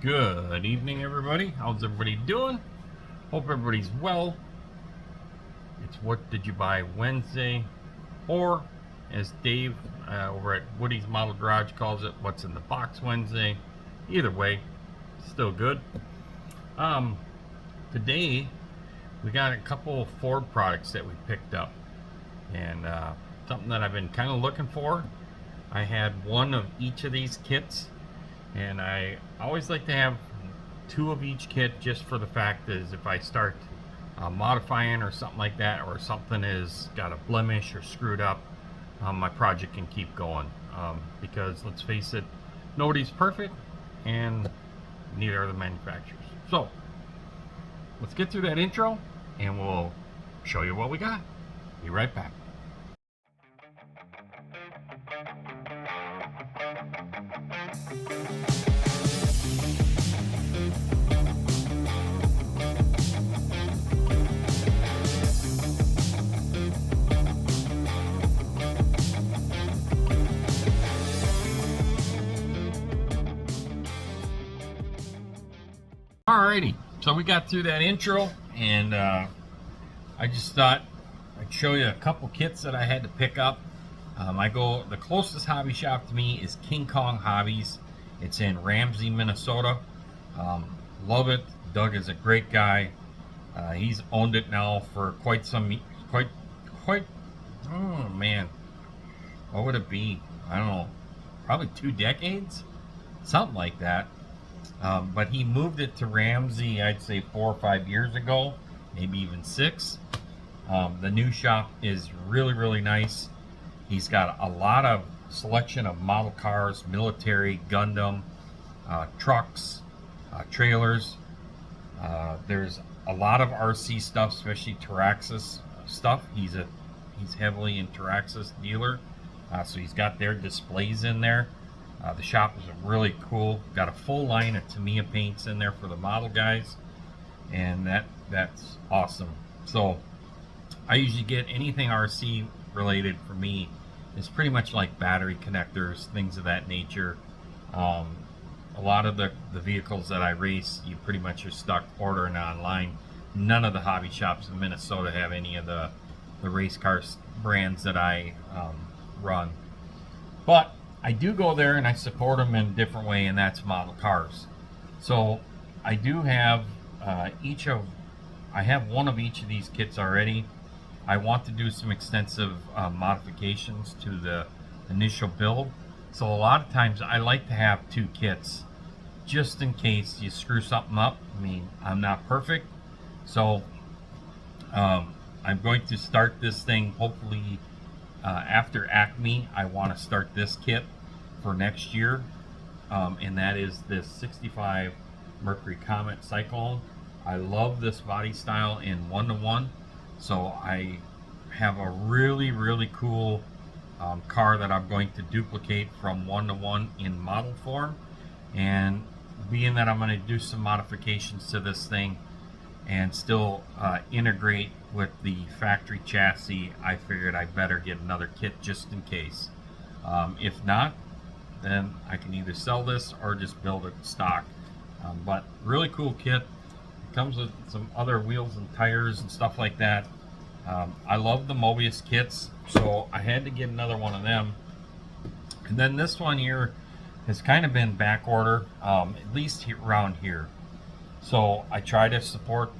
Good evening, everybody. How's everybody doing? Hope everybody's well. It's What Did You Buy Wednesday, or as Dave over at Woody's Model Garage calls it, What's in the Box Wednesday. Either way, still good. Today we got a couple of Ford products that we picked up, and something that I've been kind of looking for. I had one of each of these kits, and I always like to have two of each kit, just for the fact is if I start modifying or something like that, or something has got a blemish or screwed up, my project can keep going. Because let's face it, nobody's perfect, and neither are the manufacturers. So let's get through that intro and we'll show you what we got. Be right back. Alrighty, so we got through that intro, and I just thought I'd show you a couple kits that I had to pick up. The closest hobby shop to me is King Kong Hobbies. It's in Ramsey, Minnesota. Love it. Doug is a great guy. He's owned it now for oh man, what would it be? I don't know, probably 2 decades, something like that. But he moved it to Ramsey, I'd say 4 or 5 years ago, maybe even 6. The new shop is really, really nice. He's got a lot of selection of model cars, military, Gundam, trucks, trailers. There's a lot of RC stuff, especially Taraxis stuff. He's heavily in Taraxis dealer, so he's got their displays in there. The shop is really cool. Got a full line of Tamiya paints in there for the model guys, and that's awesome. So I usually get anything RC related. For me, it's pretty much like battery connectors, things of that nature. A lot of the vehicles that I race, you pretty much are stuck ordering online. None of the hobby shops in Minnesota have any of the race car brands that I run, but I do go there and I support them in a different way, and that's model cars. So I do have I have one of each of these kits already. I want to do some extensive modifications to the initial build. So a lot of times I like to have 2 kits, just in case you screw something up. I mean, I'm not perfect. So I'm going to start this thing hopefully after Acme. I want to start this kit for next year, and that is this 65 Mercury Comet Cyclone. I love this body style in 1-to-1, so I have a really, really cool car that I'm going to duplicate from 1-to-1 in model form. And being that I'm going to do some modifications to this thing and still integrate with the factory chassis, I figured I better get another kit just in case. If not, then I can either sell this or just build it stock. But really cool kit. It comes with some other wheels and tires and stuff like that. I love the Mobius kits, so I had to get another one of them. And then this one here has kind of been back order, at least around here. So I try to support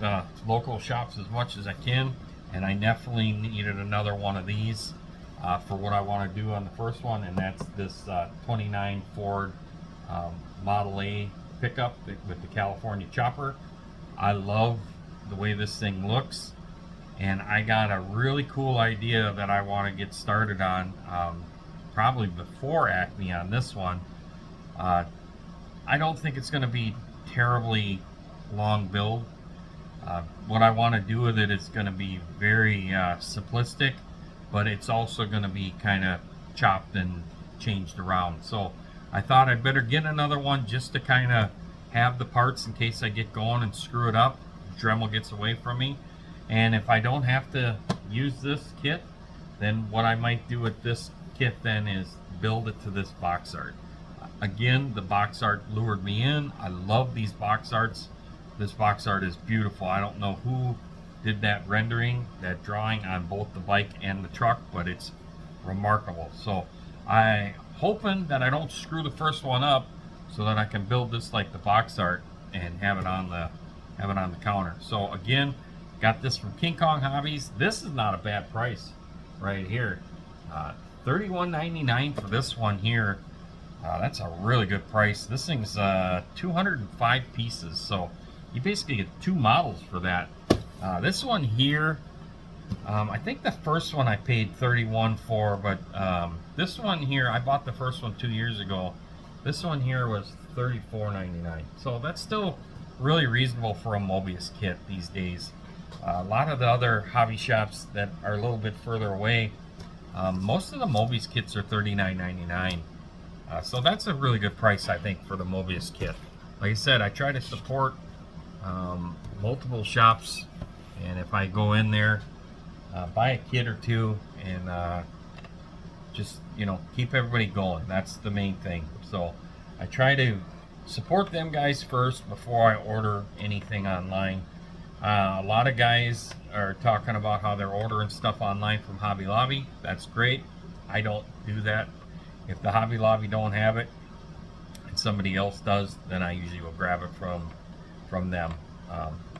local shops as much as I can, and I definitely needed another one of these for what I want to do on the first one, and that's this 29 Ford Model A pickup with the California chopper. I love the way this thing looks, and I got a really cool idea that I want to get started on probably before Acme on this one. I don't think it's going to be terribly long build. What I want to do with it is going to be very simplistic, but it's also going to be kind of chopped and changed around. So I thought I'd better get another one just to kind of have the parts in case I get going and screw it up, Dremel gets away from me. And if I don't have to use this kit, then what I might do with this kit then is build it to this box art. again, the box art lured me in. I love these box arts. This box art is beautiful. I don't know who did that rendering, that drawing on both the bike and the truck, but it's remarkable. So I hoping that I don't screw the first one up, so that I can build this like the box art and have it on the counter. So again, got this from King Kong Hobbies. This is not a bad price right here. $31.99 for this one here. That's a really good price. This thing's 205 pieces, so you basically get 2 models for that. This one here, I think the first one I paid $31 for, but this one here, I bought the first one 2 years ago. This one here was $34.99, so that's still really reasonable for a Mobius kit these days. A lot of the other hobby shops that are a little bit further away, most of the Mobius kits are $39.99. So that's a really good price, I think, for the Mobius kit. Like I said, I try to support multiple shops, and if I go in there, buy a kit or two, and just, you know, keep everybody going. That's the main thing. So I try to support them guys first before I order anything online. A lot of guys are talking about how they're ordering stuff online from Hobby Lobby. That's great. I don't do that. If the Hobby Lobby don't have it and somebody else does, then I usually will grab it from them.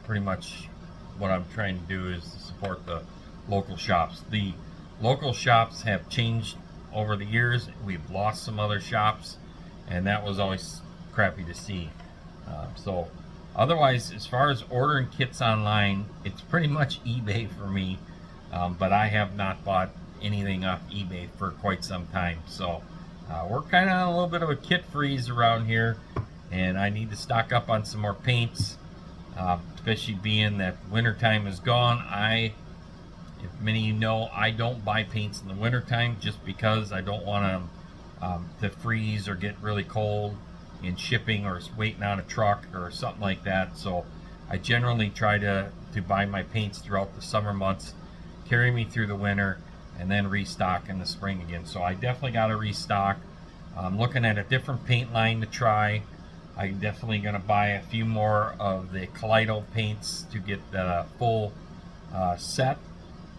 Pretty much what I'm trying to do is to support the local shops. The local shops have changed over the years. We've lost some other shops, and that was always crappy to see. So otherwise, as far as ordering kits online, it's pretty much eBay for me, but I have not bought anything off eBay for quite some time. So we're kind of on a little bit of a kit freeze around here, and I need to stock up on some more paints, especially being that wintertime is gone. If many of you know, I don't buy paints in the wintertime just because I don't want them to freeze or get really cold in shipping or waiting on a truck or something like that. So I generally try to buy my paints throughout the summer months, carry me through the winter, and then restock in the spring again. So I definitely got to restock. I'm looking at a different paint line to try. I'm definitely going to buy a few more of the Kaleido paints to get the full set,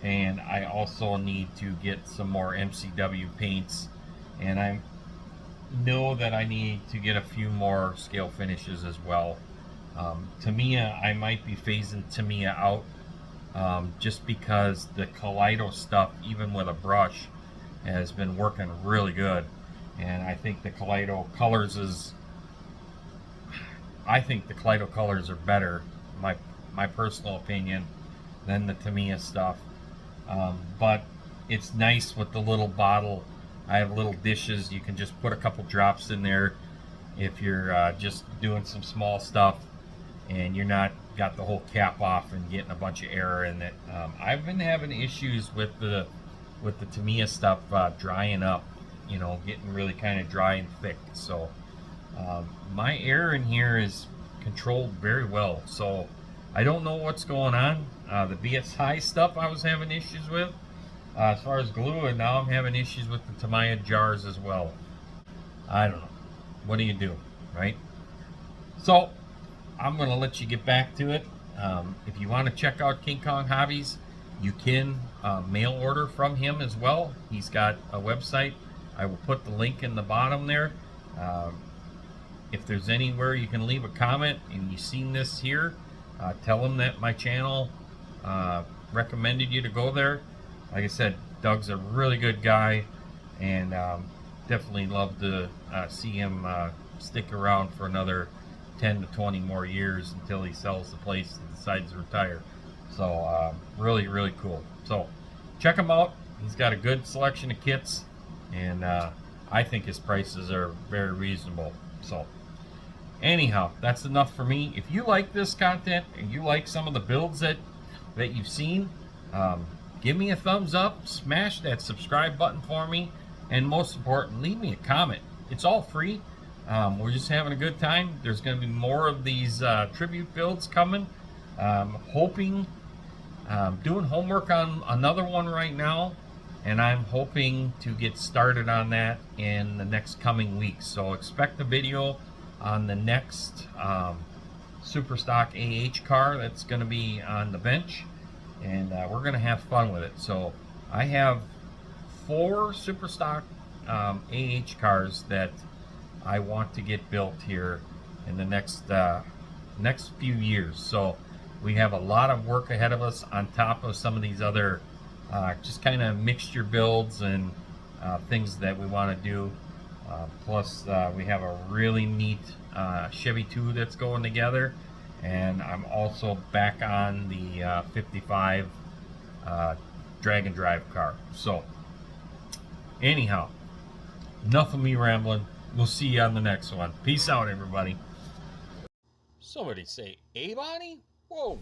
and I also need to get some more MCW paints, and I know that I need to get a few more scale finishes as well. Tamiya, I might be phasing Tamiya out, just because the Kaleido stuff, even with a brush, has been working really good, and I think the Kaleido colors are better, my personal opinion, than the Tamiya stuff. But it's nice with the little bottle. I have little dishes. You can just put a couple drops in there if you're just doing some small stuff and you're not got the whole cap off and getting a bunch of air in it. I've been having issues with the Tamiya stuff drying up, you know, getting really kind of dry and thick. So my air in here is controlled very well. So I don't know what's going on. The BS High stuff I was having issues with as far as glue, and now I'm having issues with the Tamiya jars as well. I don't know. What do you do, right? So I'm going to let you get back to it. If you want to check out King Kong Hobbies, you can mail order from him as well. He's got a website. I will put the link in the bottom there. If there's anywhere you can leave a comment and you've seen this here, tell him that my channel recommended you to go there. Like I said, Doug's a really good guy, and definitely love to see him stick around for another 10 to 20 more years until he sells the place and decides to retire. So really, really cool. So check him out. He's got a good selection of kits, and I think his prices are very reasonable. So anyhow, that's enough for me. If you like this content and you like some of the builds that you've seen, give me a thumbs up, smash that subscribe button for me, and most important, leave me a comment. It's all free. We're just having a good time. There's going to be more of these tribute builds coming. Doing homework on another one right now. and I'm hoping to get started on that in the next coming weeks. So expect a video on the next super stock AH car that's going to be on the bench, and we're going to have fun with it. So I have 4 super stock AH cars that I want to get built here in the next few years. So we have a lot of work ahead of us on top of some of these other just kind of mixture builds and things that we want to do. Plus we have a really neat Chevy 2 that's going together, and I'm also back on the 55 drag and drive car. So anyhow, enough of me rambling. We'll see you on the next one. Peace out, everybody. Somebody say, "Hey, Bonnie?" Whoa.